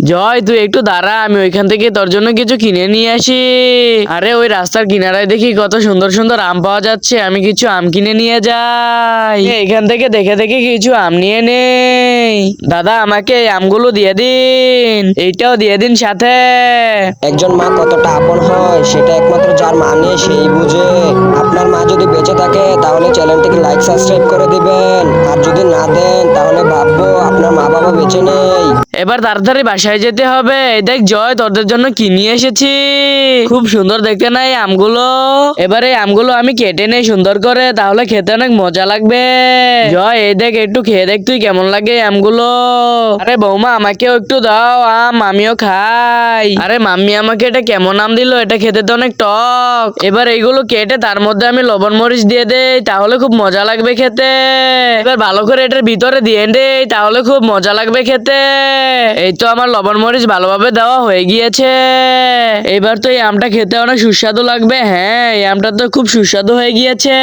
জয়, তুই একটু দাঁড়া, আমি ওইখান থেকে তোর জন্য কিছু কিনে নিয়ে আসি। আরে ওই রাস্তার কিনারায় দেখি কত সুন্দর সুন্দর আম পাওয়া যাচ্ছে, আমি কিছু আম কিনে নিয়ে যাই। এখান থেকে দেখে দেখে কিছু আম নিয়ে নেই। দাদা, আমাকে এই আমগুলো দিয়ে দিন, এইটাও দিয়ে দিন সাথে। একজন মা কতটা আপন হয় সেটা একমাত্র যার মা নেই সেই বুঝে। আপনার মা যদি বেঁচে থাকে তাহলে চ্যানেলটিকে লাইক সাবস্ক্রাইব করে দিবেন, আর যদি না দেন তাহলে ভাববো আপনার মা বাবা বেঁচে নেই। এবার তাড়াতাড়ি বাসায় যেতে হবে। এই দেখ জয়, তোদের জন্য কি নিয়ে এসেছি। খুব সুন্দর দেখতে না এই আমগুলো? এবারে এই আমগুলো আমি কেটে নেই সুন্দর করে, তাহলে খেতে অনেক মজা লাগবে। জয়, এই দেখ, একটু খেয়ে দেখ তুই কেমন লাগে এই আমগুলো। আরে বৌমা, আমাকেও একটু দাও আম, আমিও খাই। আরে মাম্মি, আমাকে এটা কেমন আম দিল, এটা খেতে তো অনেক টক। এবার এইগুলো কেটে তার মধ্যে আমি লবণ মরিচ দিয়ে দেই, তাহলে খুব মজা লাগবে খেতে। এবার ভালো করে এটার ভিতরে দিয়ে দেই, তাহলে খুব মজা লাগবে খেতে। এই তো আমার লবণ মরিচ ভালোভাবে দেওয়া হয়ে গিয়েছে। এবার তো এই আমটা খেতে অনেক সুস্বাদু লাগবে। হ্যাঁ, এই আমটা তো খুব সুস্বাদু হয়ে গিয়েছে।